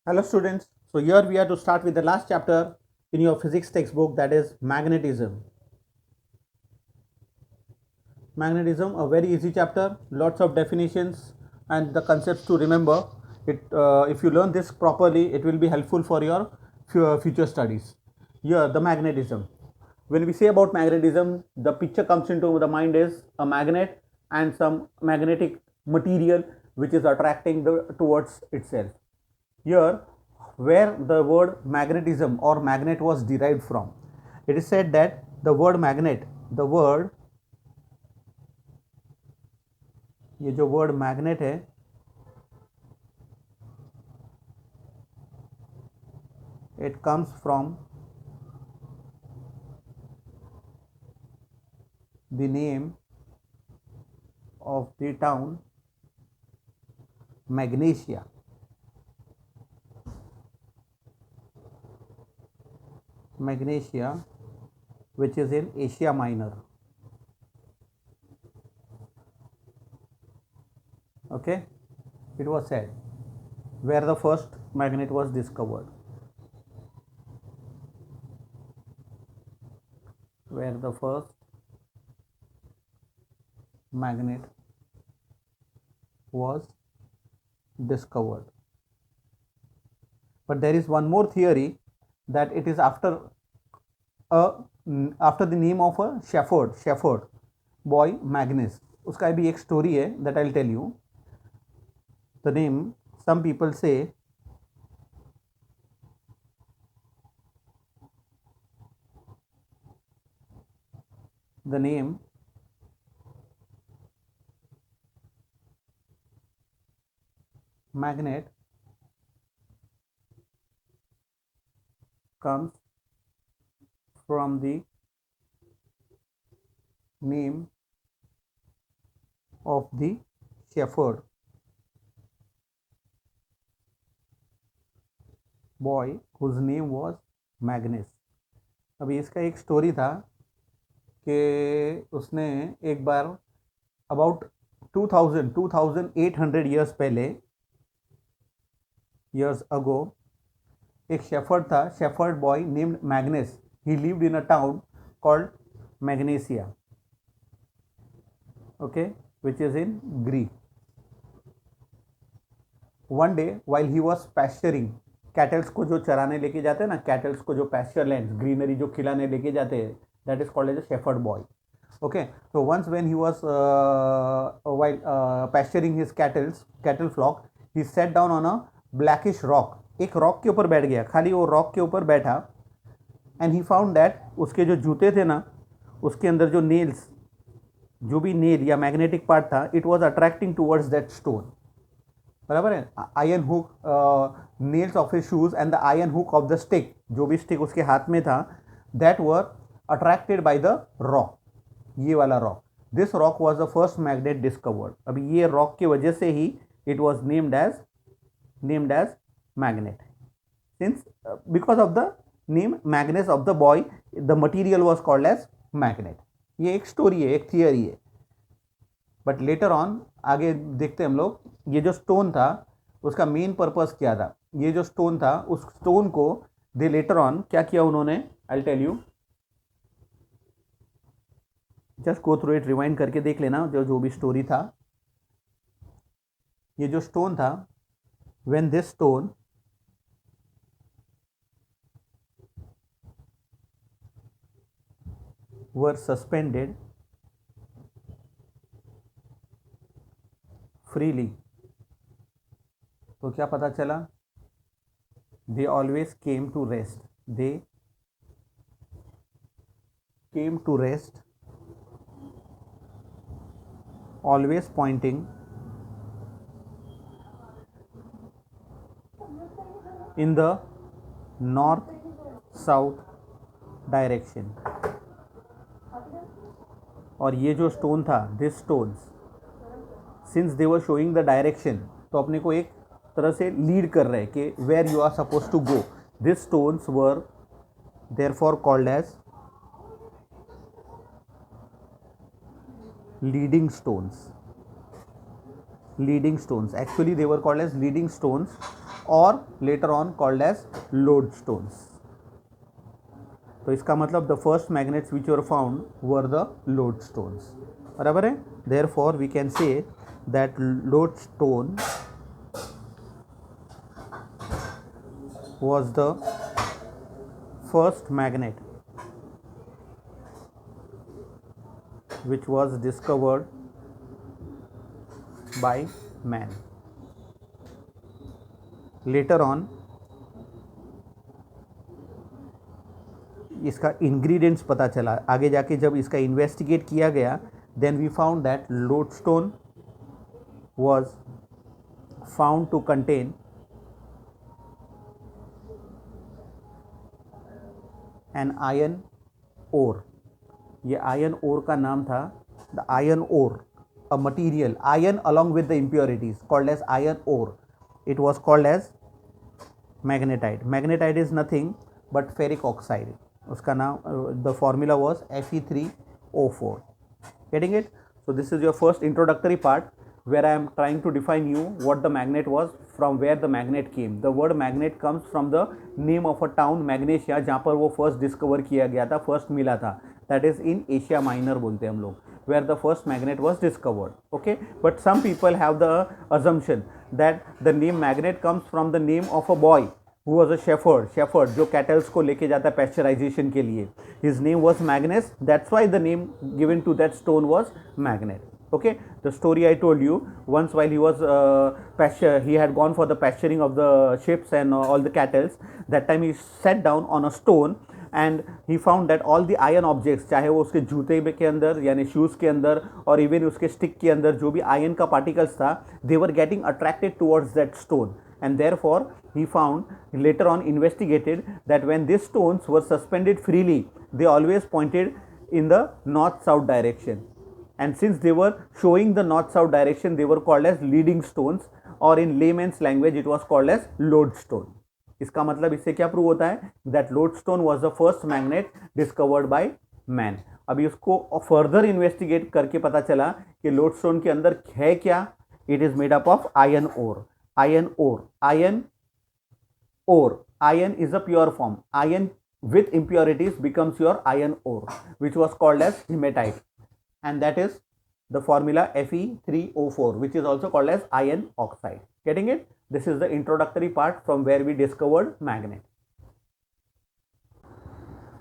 Hello students, so here we are to start with the last chapter in your physics textbook, that is magnetism. Magnetism, a very easy chapter, lots of definitions and the concepts to remember. If you learn this properly, it will be helpful for your future studies. Here the magnetism. When we say about magnetism, the picture comes into the mind is a magnet and some magnetic material which is attracting towards itself. Here, where the word magnetism or magnet was derived from, it is said that the word magnet, the word, ये जो word magnet है, it comes from the name of the town Magnesia. Magnesia, which is in Asia Minor. Okay, it was said where the first magnet was discovered. Where the first magnet was discovered. But there is one more theory that it is after the name of a shepherd boy Magnus. उसका भी एक story है that I'll tell you. The name, some people say the name magnet comes from the name of the shepherd boy whose name was Magnus. अभी इसका एक story था कि उसने एक बार अबाउट 2800 ईयर्स पहले, years ago, एक शेफर्ड था, shepherd boy named Magnes. He lived in a town called Magnesia, okay, which is in Greek. One day while he was pasturing, cattles को जो चराने लेके जाते हैं ना, कैटल्स को जो पैस्चर लैंड, ग्रीनरी जो खिलाने लेके जाते हैं, that is called as a shepherd boy. Okay, so once when he was while pasturing his cattle flock, he sat down on a blackish rock. एक रॉक के ऊपर बैठ गया, खाली वो रॉक के ऊपर बैठा, एंड ही फाउंड दैट उसके जो जूते थे ना, उसके अंदर जो नेल्स, जो भी नेल या मैग्नेटिक पार्ट था, it was attracting towards that stone. बराबर है. Iron hook, nails of his shoes and the iron hook of the stick, जो भी स्टिक उसके हाथ में था, that were attracted by the rock. ये वाला rock, this rock was the first magnet discovered. अभी ये रॉक की वजह से ही it was named as magnet, since because of the name Magnes of the boy, the material was called as magnet. ये एक स्टोरी है, एक थियरी है. बट लेटर ऑन आगे देखते हैं हम लोग, ये जो स्टोन था उसका मेन पर्पस क्या था. ये जो स्टोन था, उस स्टोन को दे लेटर ऑन क्या किया उन्होंने, I will tell you. Just go through it, rewind करके देख लेना जो भी स्टोरी था. ये जो स्टोन था, when this stone were suspended freely, तो क्या पता चला, they always came to rest. They came to rest, always pointing in the north south direction. और ये जो स्टोन था, this stones, since they were showing the direction, तो अपने को एक तरह से लीड कर रहे हैं कि where you are suppose to go. This stones were therefore called as leading stones. Leading stones, actually they were called as leading stones or later on called as lodestones. तो इसका मतलब the first magnets which were found were the lodestones. बराबर है. Therefore we can say that lodestone was the first magnet which was discovered by man. Later on इसका ingredients पता चला, आगे जाके जब इसका इन्वेस्टिगेट किया गया, then we found that lodestone was found to contain an iron ore. ये आयरन ओर का नाम था the iron ore, a material iron along with the impurities called as iron ore. It was called as magnetite. Magnetite is nothing but ferric oxide. उसका नाम the formula was Fe3O4. Getting it? So this is your first introductory part where I am trying to define you what the magnet was, from where the magnet came. The word magnet comes from the name of a town Magnesia, जहाँ पर वो first discover किया गया था, first मिला था. That is in Asia Minor बोलते हैं हम लोग, where the first magnet was discovered. Okay, but some people have the assumption that the name magnet comes from the name of a boy who was a shepherd जो kettles को लेके जाता है pasteurisation के लिए. His name was Magnus. That's why the name given to that stone was magnet. Okay, the story I told you, once while he was he had gone for the pasturing of the ships and all the cattles. That time he sat down on a stone and he found that all the iron objects, चाहे वो उसके जूते के अंदर यानी shoes के अंदर और इवन उसके स्टिक के अंदर जो भी आयरन का पार्टिकल्स था, they were getting attracted towards that stone. And therefore he found, later on investigated, that when these stones were suspended freely, they always pointed in the north-south direction. And since they were showing the north-south direction, they were called as leading stones, or in layman's language it was called as lodestone. इसका मतलब इससे क्या prove होता है? That lodestone was the first magnet discovered by man. अभी उसको further investigate करके पता चला कि लोडस्टोन के अंदर है क्या. It is made up of iron ore. Iron ore. Iron is a pure form. Iron with impurities becomes your iron ore, which was called as hematite, and that is the formula Fe3O4, which is also called as iron oxide. Getting it? This is the introductory part from where we discovered magnet.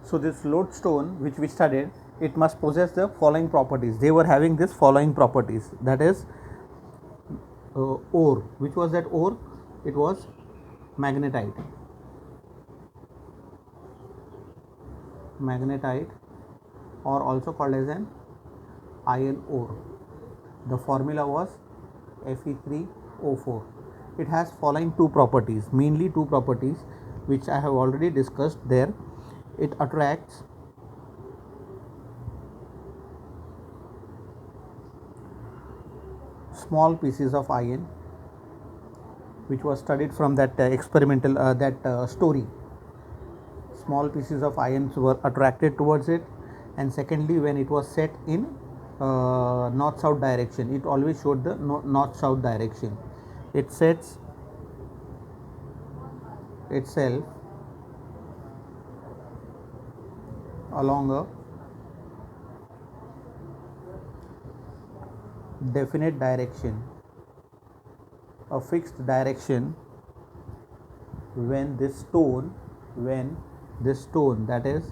So this lodestone which we studied, it must possess the following properties. They were having this following properties, that is ore. Which was that ore? It was magnetite. Magnetite, or also called as an iron ore. The formula was Fe3O4. It has following two properties, mainly two properties which I have already discussed there. It attracts small pieces of iron, which was studied from that experimental story. Small pieces of iron were attracted towards it, and secondly, when it was set in north-south direction, it always showed the north-south direction. It sets itself along a definite direction, a fixed direction, when this stone that is,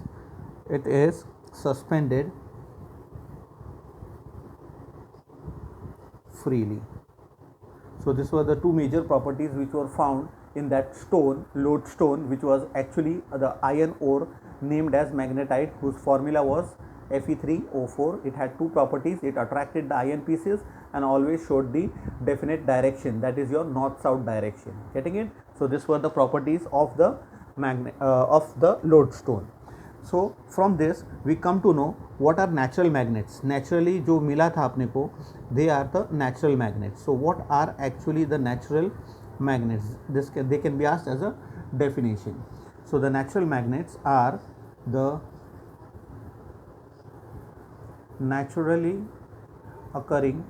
it is suspended freely. So these were the two major properties which were found in that stone, lodestone, which was actually the iron ore named as magnetite, whose formula was Fe3O4. It had two properties. It attracted the iron pieces and always showed the definite direction, that is your north-south direction. Getting it? So these were the properties of the lodestone. So from this we come to know what are natural magnets. Naturally जो मिला था अपने को, they are the natural magnets. So what are actually the natural magnets? They can be asked as a definition. So the natural magnets are the naturally occurring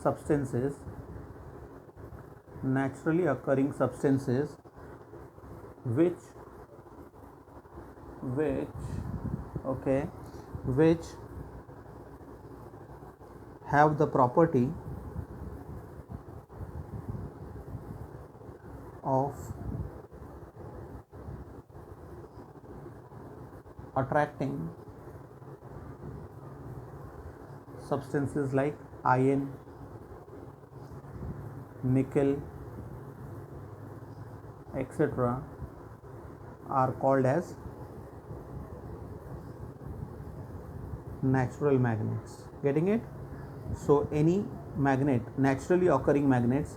substances naturally occurring substances which okay, which have the property of attracting substances like iron, nickel, etc. are called as natural magnets. Getting it? So any magnet, naturally occurring magnets,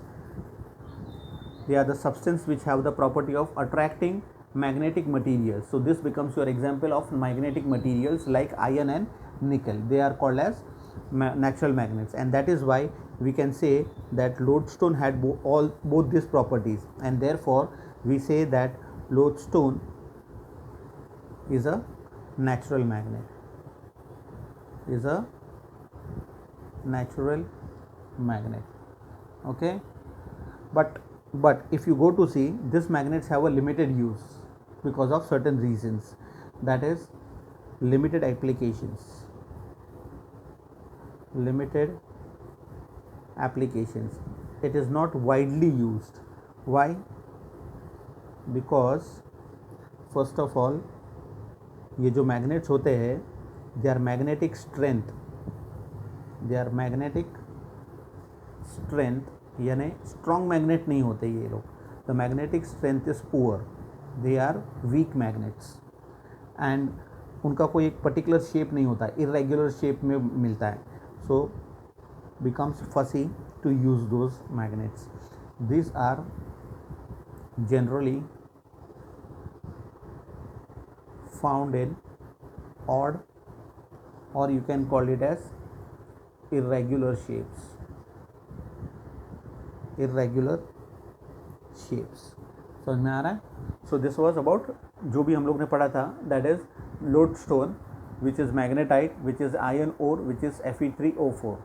they are the substance which have the property of attracting magnetic materials. So this becomes your example of magnetic materials like iron and nickel. They are called as natural magnets, and that is why we can say that lodestone had both these properties, and therefore we say that lodestone is a natural magnet, is a natural magnet. Okay, but if you go to see, these magnets have a limited use because of certain reasons, that is limited applications. Limited applications. It is not widely used. Why? Because first of all, ये जो magnets होते हैं, they are magnetic strength, यानी strong magnet नहीं होते ये लोग. The magnetic strength is poor, they are weak magnets, and उनका कोई एक पर्टिकुलर शेप नहीं होता, इरेग्युलर शेप में मिलता है. So becomes fussy to use those magnets. This are generally found in odd, or you can call it as irregular shapes. समझ में आ रहा है? सो दिस वॉज अबाउट जो भी हम लोग ने पढ़ा था, that is lodestone which is magnetite, which is iron ore, which is Fe3O4.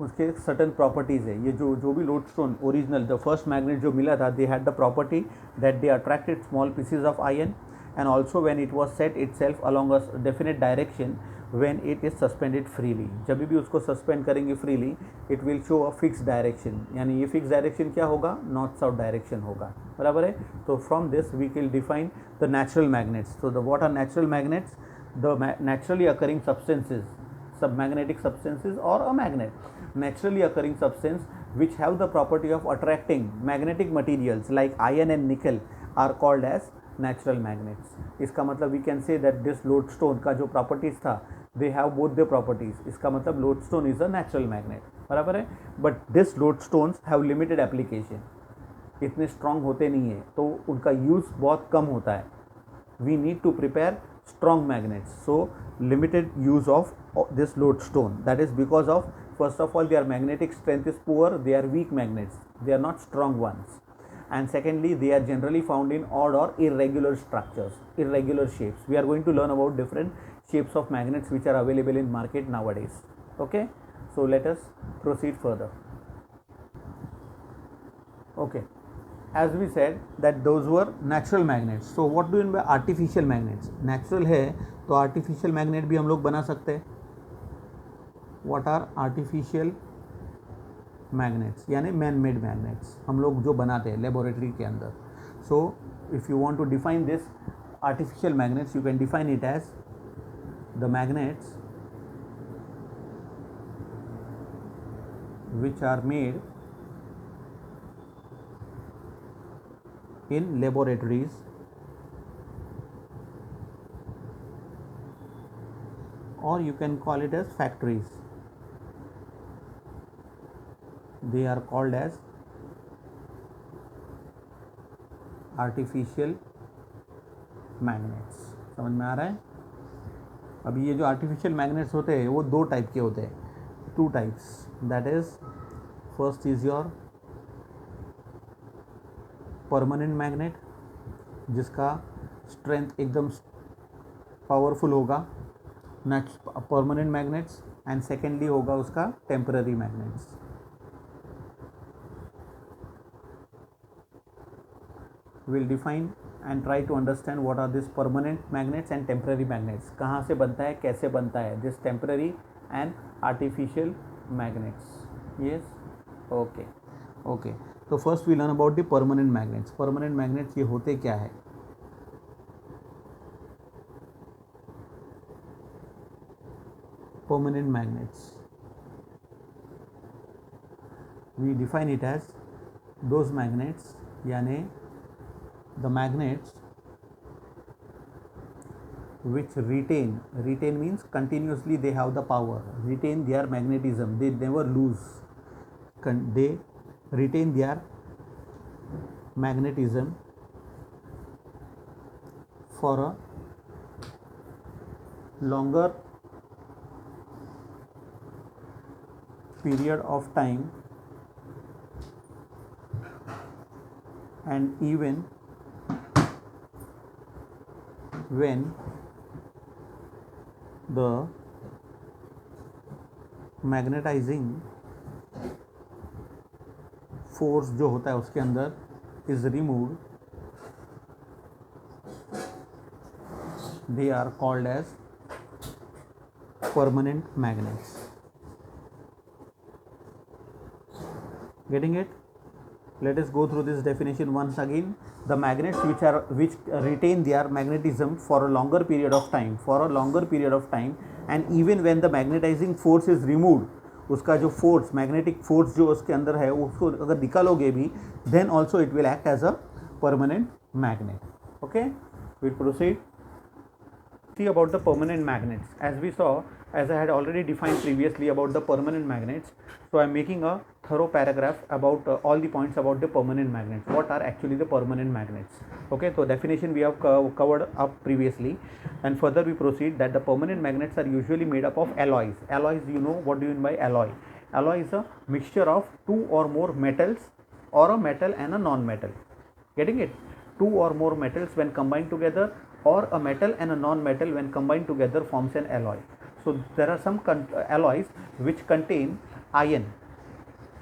उसके सर्टन प्रॉपर्टीज़ है. ये जो भी lodestone original the first magnet जो मिला था, they had the property that they attracted small pieces of iron, and also when it was set itself along a definite direction when it is suspended freely. जब भी उसको suspend करेंगे freely, it will show a fix direction, यानी ये fix direction क्या होगा? North south direction होगा. बराबर है? तो from this we can define the natural magnets. तो the what are natural magnets? The naturally occurring substances, submagnetic substances or a magnet, naturally occurring substance which have the property of attracting magnetic materials like iron and nickel are called as natural magnets. इसका मतलब we can say that this lodestone का जो properties था, they have both the properties. इसका मतलब lodestone is a natural magnet. बराबर है? But this lodestones have limited application. इतने strong होते नहीं है, तो उनका use बहुत कम होता है. We need to prepare strong magnets, so limited use of this lodestone. That is because of, first of all, their magnetic strength is poor, they are weak magnets, they are not strong ones, and secondly they are generally found in odd or irregular structures, irregular shapes. We are going to learn about different shapes of magnets which are available in market nowadays. Okay, so let us proceed further. Okay, as we said that those were natural magnets. So what do you mean by artificial magnets? Natural है तो artificial magnet भी हम लोग बना सकते हैं. What are artificial magnets? यानी man made magnets, हम लोग जो बनाते हैं लेबोरेटरी के अंदर. So if you want to define this artificial magnets, you can define it as the magnets which are made in laboratories or you can call it as factories. They are called as artificial magnets. समझ में आ रहा है? अभी ये जो artificial magnets होते हैं वो दो टाइप के होते हैं, two types. That is, first is your permanent magnet जिसका स्ट्रेंथ एकदम पावरफुल होगा, परमानेंट मैग्नेट्स, एंड सेकेंडली होगा उसका temporary magnets. Will define and try to understand what are this permanent magnets and temporary magnets, कहाँ से बनता है, कैसे बनता है this temporary and artificial magnets. Yes, okay okay. तो first we learn about the permanent magnets. Permanent magnets ये होते क्या है? Permanent magnets we define it as those magnets, यानी the magnets which retain means continuously they have the power, retain their magnetism, they never lose, they retain their magnetism for a longer period of time, and even when the magnetising force जो होता है उसके अंदर is removed, they are called as permanent magnets. Getting it? Let us go through this definition once again. The magnets which retain their magnetism for a longer period of time, and even when the magnetizing force is removed, उसका जो force, magnetic force जो उसके अंदर है उसको अगर निकालोगे भी, then also it will act as a permanent magnet. Okay, we'll proceed. See about the permanent magnets. As I had already defined previously about the permanent magnets, so I am making a thorough paragraph about all the points about the permanent magnets. What are actually the permanent magnets? Okay, so definition we have covered up previously, and further we proceed that the permanent magnets are usually made up of alloys. Alloys, you know what do you mean by alloy? Alloy is a mixture of two or more metals, or a metal and a non-metal. Getting it? Two or more metals when combined together, or a metal and a non-metal when combined together forms an alloy. So there are some alloys which contain iron,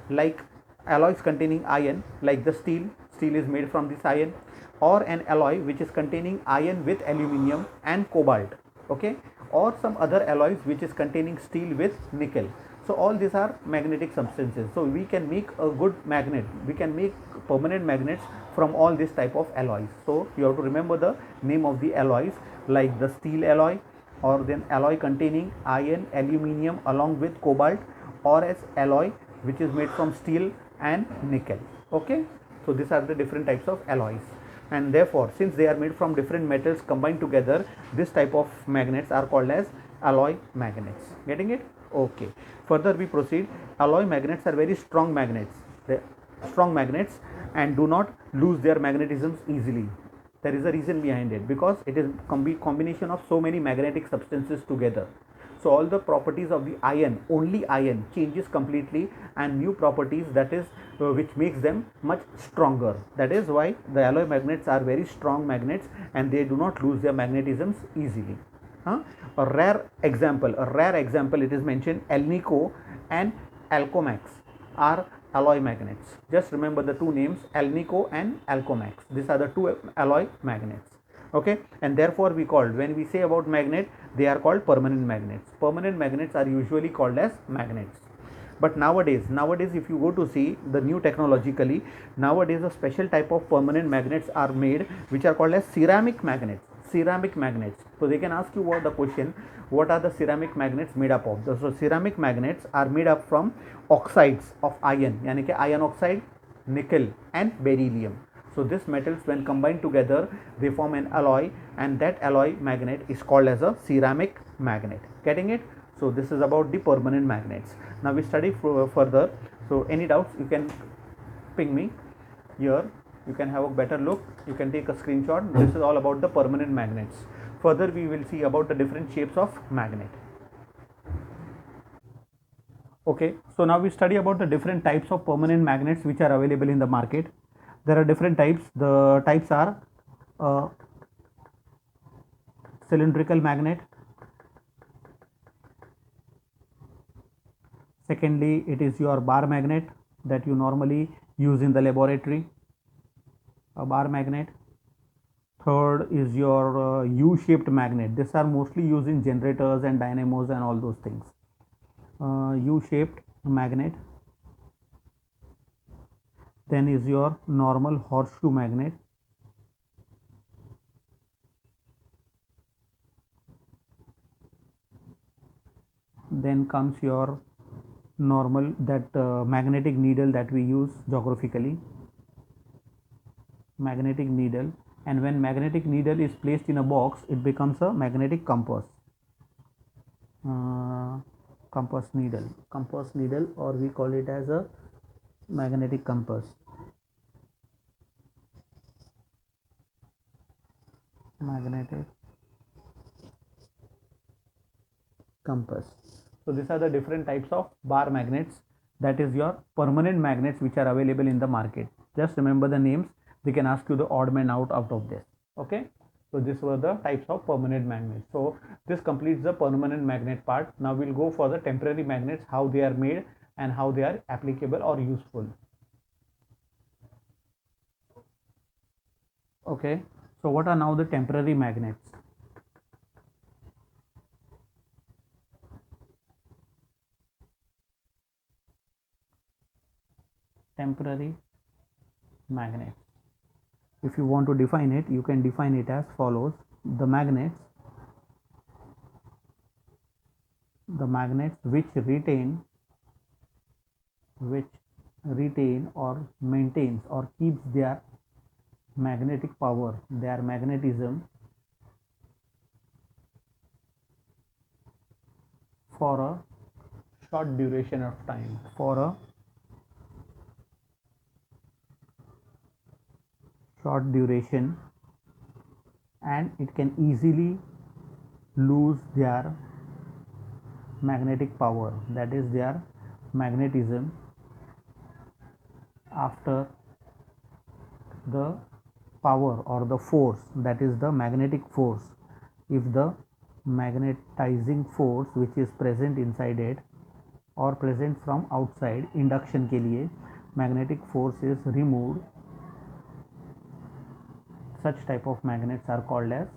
like alloys containing iron, like the steel is made from this iron, or an alloy which is containing iron with aluminium and cobalt. Okay, or some other alloys which is containing steel with nickel. So all these are magnetic substances. So we can make a good magnet, we can make permanent magnets from all this type of alloys. So you have to remember the name of the alloys, like the steel alloy, or then alloy containing iron, aluminium along with cobalt, or as alloy which is made from steel and nickel. Okay, so these are the different types of alloys, and therefore since they are made from different metals combined together, this type of magnets are called as alloy magnets. Getting it? Okay, further we proceed. Alloy magnets are very strong magnets, and do not lose their magnetisms easily. There is a reason behind it, because it is combination of so many magnetic substances together. So all the properties of the iron, only iron, changes completely, and new properties, that is which makes them much stronger. That is why the alloy magnets are very strong magnets, and they do not lose their magnetisms easily. A rare example, it is mentioned, Alnico and Alcomax are alloy magnets. Just remember the two names, Alnico and Alcomax. These are the two alloy magnets. Okay, and therefore we called, when we say about magnet, they are called permanent magnets. Permanent magnets are usually called as magnets. But nowadays if you go to see the new technologically, nowadays a special type of permanent magnets are made, which are called as ceramic magnets. So they can ask you what the question, what are the ceramic magnets made up of? So ceramic magnets are made up from oxides of iron, yani कि iron oxide, nickel and beryllium. So these metals when combined together, they form an alloy, and that alloy magnet is called as a ceramic magnet. Getting it? So this is about the permanent magnets. Now we study further. So any doubts, you can ping me here. You can have a better look, you can take a screenshot. This is all about the permanent magnets. Further we will see about the different shapes of magnet. Okay, so now we study about the different types of permanent magnets which are available in the market. There are different types. The types are cylindrical magnet. Secondly, it is your bar magnet that you normally use in the laboratory. a bar magnet. Third is your U-shaped magnet. These are mostly used in generators and dynamos and all those things. U-shaped magnet. Then is your normal horseshoe magnet. Then comes your normal magnetic needle that we use geographically, magnetic needle. And when magnetic needle is placed in a box, it becomes a magnetic compass. Compass needle, or we call it as a magnetic compass. Magnetic compass. So these are the different types of bar magnets, that is your permanent magnets which are available in the market. Just remember the names, they can ask you the odd man out of this. Okay, so these were the types of permanent magnets. So this completes the permanent magnet part. Now we'll go for the temporary magnets, how they are made and how they are applicable or useful. Okay, so what are now the temporary magnets? Temporary magnet. If you want to define it, you can define it as follows. The magnets which retain or maintains or keeps their magnetic power, their magnetism, for a short duration of time, and it can easily lose their magnetic power, that is their magnetism, after the power or the force, that is the magnetic force. If the magnetizing force which is present inside it or present from outside, induction के लिए magnetic force is removed, such type of magnets are called as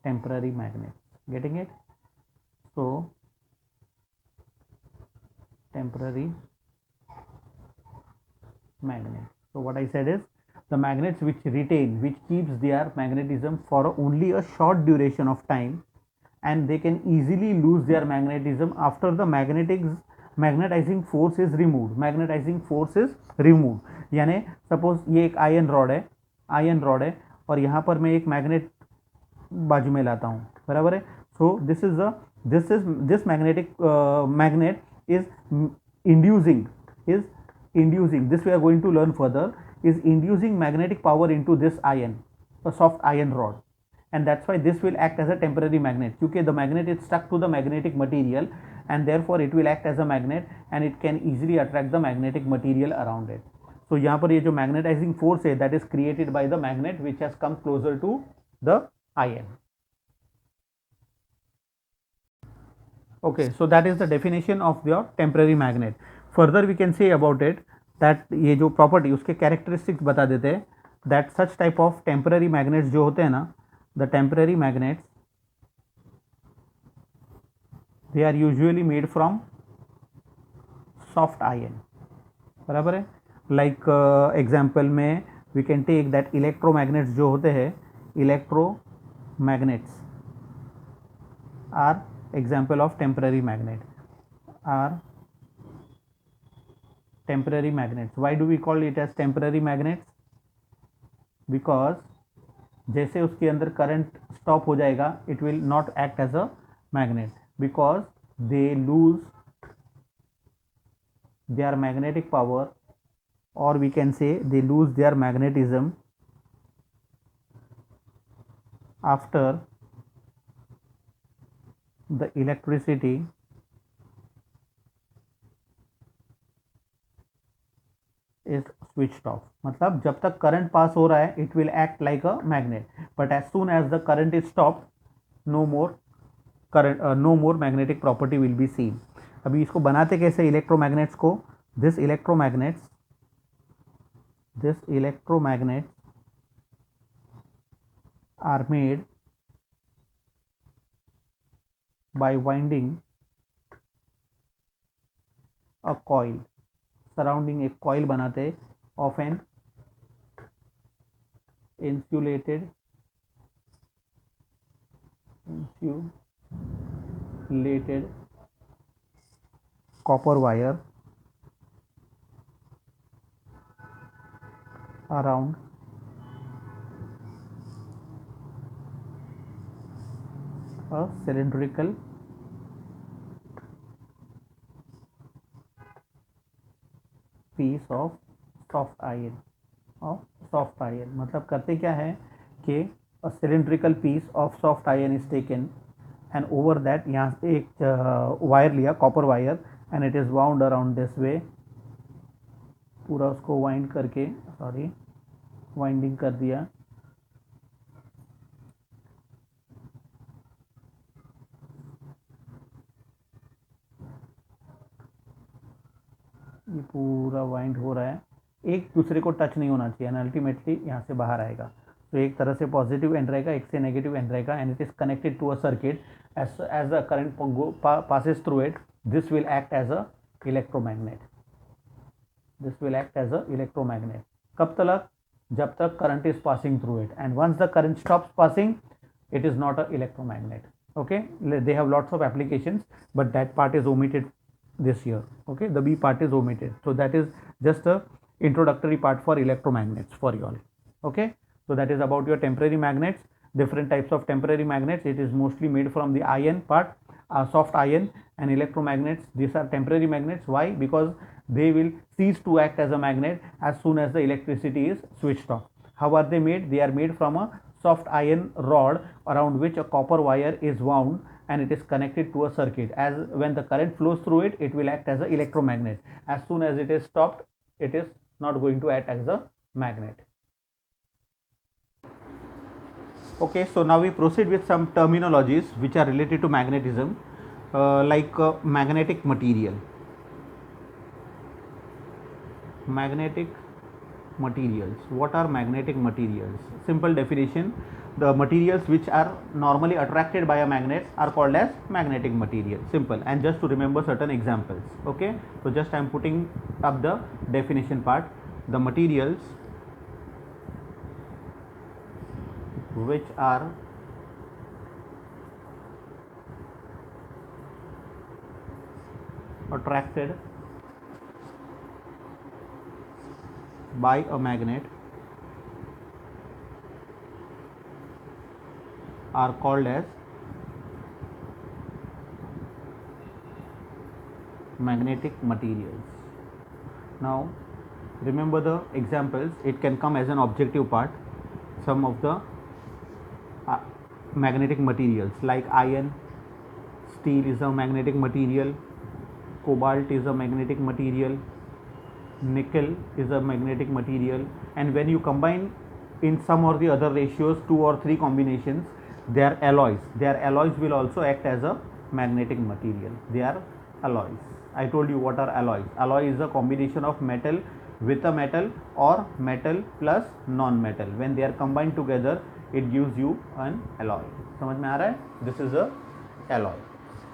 temporary magnets. Getting it? So temporary magnet. So what I said is, the magnets which keeps their magnetism for only a short duration of time, and they can easily lose their magnetism after the magnetizing force is removed. यानी suppose ये एक iron rod है और यहाँ पर मैं एक magnet बाजू में लाता हूँ, बराबर है. So this magnet is inducing, this we are going to learn further, is inducing magnetic power into this iron, a soft iron rod, and that's why this will act as a temporary magnet, क्योंकि the magnet is stuck to the magnetic material and therefore it will act as a magnet and it can easily attract the magnetic material around it. So यहाँ पर ये जो magnetizing force है, that is created by the magnet which has come closer to the iron. Okay, so that is the definition of your temporary magnet. Further we can say about it that ये जो property उसके characteristics बता देते हैं, that such type of temporary magnets जो होते हैं ना, the temporary magnets, they are usually made from soft iron, बराबर है. Like example में we can take that electromagnets जो होते हैं, electromagnets are example of temporary magnet, are temporary magnets. Why do we call it as temporary magnets? Because जैसे उसके अंदर current stop हो जाएगा, it will not act as a magnet because they lose their magnetic power, or we can say they lose their magnetism after the electricity is switched off. मतलब जब तक current pass हो रहा है, it will act like a magnet, but as soon as the current is stopped, no more magnetic property will be seen. अभी इसको बनाते कैसे इलेक्ट्रोमैग्नेट्स को? This electromagnets this electromagnets are made by winding a coil, surrounding एक coil बनाते of an insulated copper wire around a cylindrical piece of soft iron. मतलब करते क्या है कि a cylindrical piece of soft iron is taken and over that यहाँ से एक वायर लिया, copper wire, and it is wound around this way, पूरा उसको वाइंड करके वाइंडिंग कर दिया, ये पूरा वाइंड हो रहा है, एक दूसरे को टच नहीं होना चाहिए एंड अल्टीमेटली यहाँ से बाहर आएगा. तो एक तरह से पॉजिटिव एंड रहेगा, एक से नेगेटिव एंड रहेगा, and it is connected to a circuit. As the current passes through it, this will act as a electromagnet. कब तक? जब तक current is passing through it, and once the current stops passing, it is not a electromagnet. Okay, they have lots of applications, but that part is omitted this year. Okay, the B part is omitted, so that is just a introductory part for electromagnets for you all. Okay, so that is about your temporary magnets. Different types of temporary magnets. It is mostly made from the iron part, soft iron, and electromagnets. These are temporary magnets. Why? Because they will cease to act as a magnet as soon as the electricity is switched off. How are they made? They are made from a soft iron rod around which a copper wire is wound, and it is connected to a circuit. As when the current flows through it, it will act as an electromagnet. As soon as it is stopped, it is not going to act as a magnet. Okay, so now we proceed with some terminologies which are related to magnetism, like magnetic material. Magnetic materials. What are magnetic materials? Simple definition: the materials which are normally attracted by a magnet are called as magnetic material. Simple. And just to remember certain examples. Okay, so just I am putting up the definition part. The materials which are attracted by a magnet are called as magnetic materials. Now remember the examples. It can come as an objective part. Some of the magnetic materials like iron, steel is a magnetic material, cobalt is a magnetic material, nickel is a magnetic material, and when you combine in some or the other ratios, 2 or 3 combinations, they are alloys. Their alloys will also act as a magnetic material. They are alloys. I told you what are alloys. Alloy is a combination of metal with a metal or metal plus non-metal. When they are combined together, it gives you an alloy. समझ में आ रहा है? This is a alloy.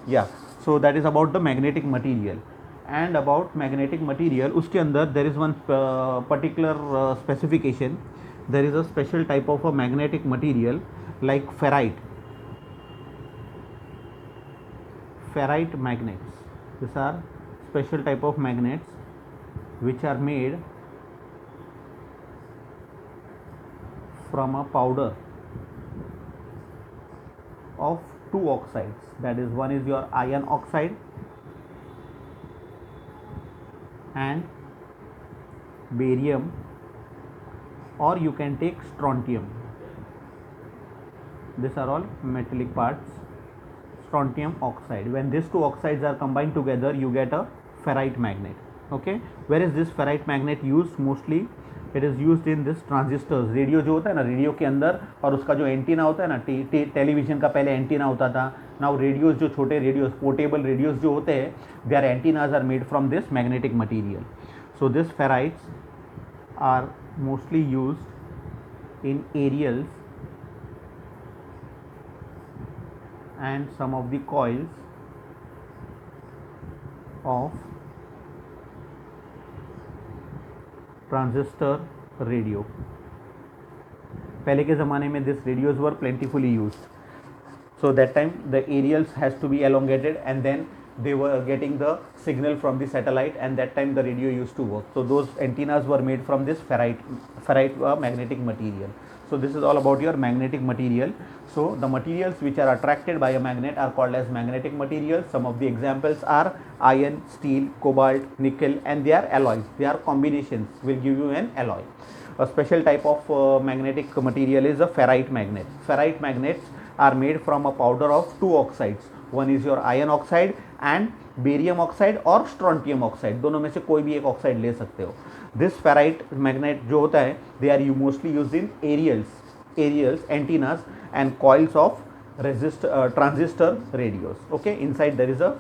Yeah. So that is about the magnetic material. And about magnetic material, उसके अंदर there is one particular specification. There is a special type of a magnetic material like ferrite. Ferrite magnets. These are special type of magnets which are made from a powder of 2 oxides. That is, one is your iron oxide and barium, or you can take strontium. These are all metallic parts. Strontium oxide. When these 2 oxides are combined together, you get a ferrite magnet. Okay, where is this ferrite magnet used? Mostly it is used in this transistors. Radio जो होता है ना, radio के अंदर, और उसका जो antenna होता है ना, टेलीविजन का पहले एंटीना होता था. नाउ रेडियोज, जो छोटे रेडियोज, पोर्टेबल रेडियोज जो होते हैं, their antennas are made from this magnetic material. So this ferrites are mostly used in aerials and some of the coils of transistor radio. पहले के ज़माने में this radios were plentifully used. So that time the aerials has to be elongated and then they were getting the signal from the satellite, and that time the radio used to work. So those antennas were made from this ferrite magnetic material. So this is all about your magnetic material. So the materials which are attracted by a magnet are called as magnetic materials. Some of the examples are iron, steel, cobalt, nickel, and they are alloys. They are combinations, will give you an alloy. A special type of magnetic material is a ferrite magnet. Ferrite magnets are made from a powder of two oxides. One is your iron oxide and barium oxide और strontium oxide, दोनों में से कोई भी एक oxide ले सकते हो. दिस फेराइट मैग्नेट जो होता है, they are mostly used in aerials antennas and coils of transistor radios. Okay, inside there is a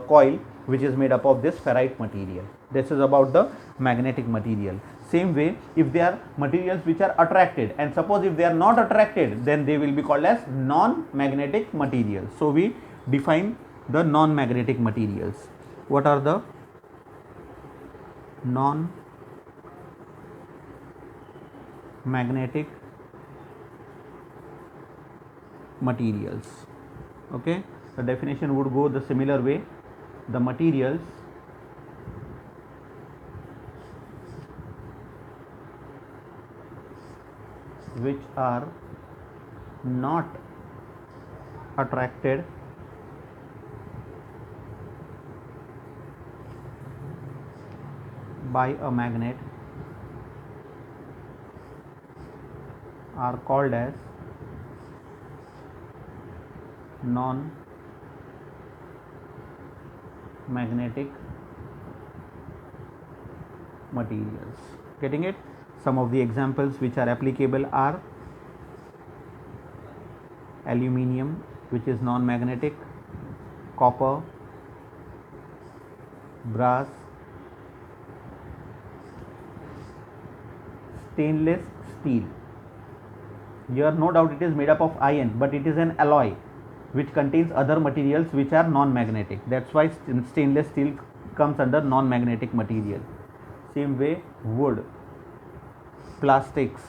coil which is made up of this ferrite material. This is about the magnetic material. Same way, if they are materials which are attracted, and suppose if they are not attracted, then they will be called as non-magnetic materials. So we define the non-magnetic materials. What are the non-magnetic materials? Okay, the definition would go the similar way. The materials which are not attracted by a magnet are called as non-magnetic materials. Getting it? Some of the examples which are applicable are aluminium, which is non-magnetic, copper, brass, stainless steel. Here no doubt it is made up of iron, but it is an alloy which contains other materials which are non-magnetic. That's why stainless steel comes under non-magnetic material. Same way, wood, plastics,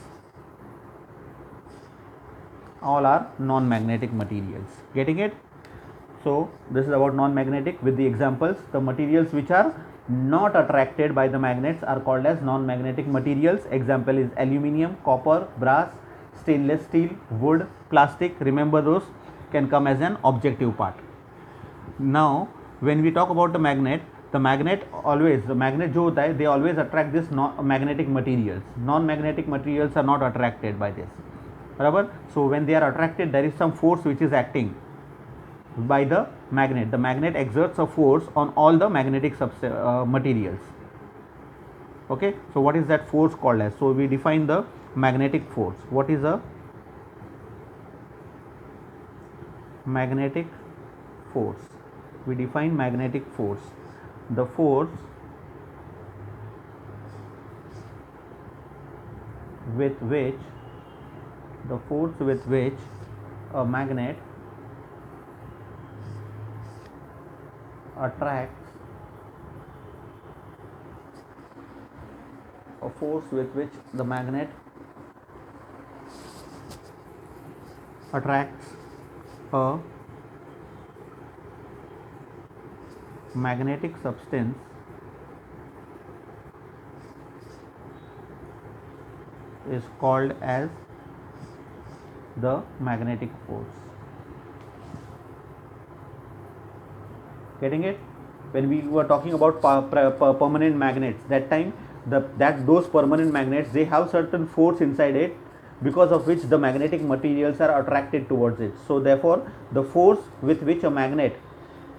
all are non-magnetic materials. Getting it? So this is about non-magnetic with the examples. The materials which are not attracted by the magnets are called as non-magnetic materials. Example is aluminium, copper, brass, stainless steel, wood, plastic. Remember, those can come as an objective part. Now when we talk about the magnet always, the magnet जो होता है, they always attract this magnetic materials. Non-magnetic materials are not attracted by this. बराबर? So when they are attracted, there is some force which is acting by the magnet. The magnet exerts a force on all the magnetic materials. Okay, so what is that force called as? So we define the magnetic force. What is a magnetic force? We define magnetic force. The force with which a magnet attracts a force with which the magnet attracts a magnetic substance is called as the magnetic force. Getting it? When we were talking about permanent magnets, that time those permanent magnets, they have certain force inside it, because of which the magnetic materials are attracted towards it. So therefore the force with which a magnet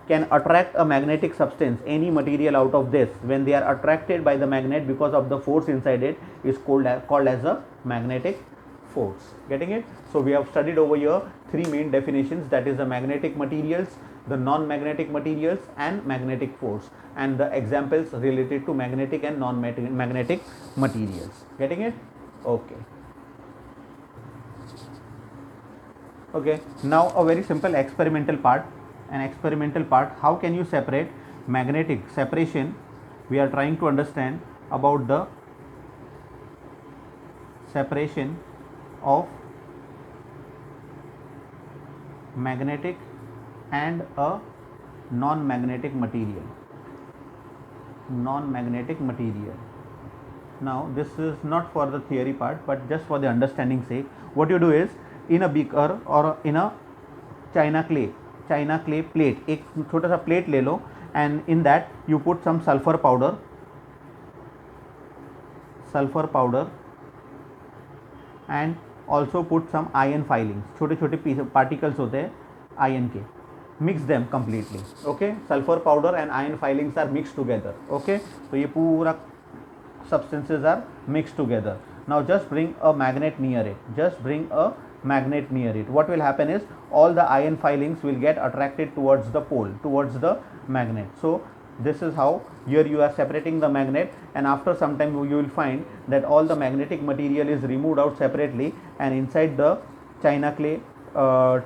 can attract a magnetic substance, any material out of this, when they are attracted by the magnet because of the force inside it, is called as a magnetic force. Getting it? So we have studied over here three main definitions, that is the magnetic materials, the non-magnetic materials and magnetic force, and the examples related to magnetic and non-magnetic materials. Getting it? Okay. Okay, now a very simple experimental part. An experimental part, how can you separate magnetic separation? We are trying to understand about the separation of magnetic and a non-magnetic material. Non-magnetic material. Now this is not for the theory part, but just for the understanding sake. What you do is, in a beaker or in a china clay plate, एक छोटा सा plate ले लो, and in that you put some sulfur powder and also put some iron filings, छोटे छोटे particles होते हैं iron के, mix them completely. Okay, sulfur powder and iron filings are mixed together. Okay, तो ये पूरा substances are mixed together. Now just bring a magnet near it. What will happen is, all the iron filings will get attracted towards the pole, towards the magnet. So this is how here you are separating the magnet, and after some time you will find that all the magnetic material is removed out separately, and inside the china clay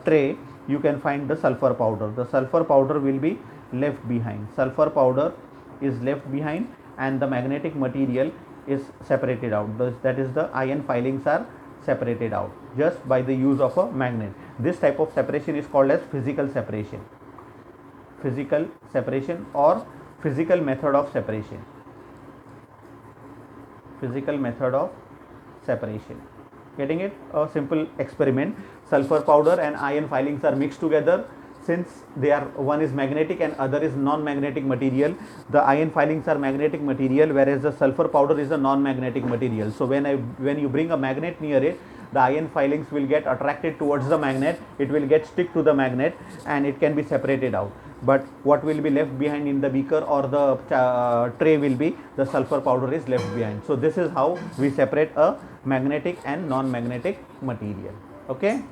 tray you can find the sulfur powder. The sulfur powder will be left behind. Sulfur powder is left behind and the magnetic material is separated out. That is, the iron filings are separated out just by the use of a magnet. This type of separation is called as physical separation. Physical separation or physical method of separation. Physical method of separation. Getting it? A simple experiment. Sulfur powder and iron filings are mixed together. Since they are, one is magnetic and other is non-magnetic material, the iron filings are magnetic material, whereas the sulfur powder is a non-magnetic material. So when you bring a magnet near it, the iron filings will get attracted towards the magnet, it will get stick to the magnet, and it can be separated out. But what will be left behind in the beaker or the tray will be the sulfur powder is left behind. So this is how we separate a magnetic and non-magnetic material. Okay.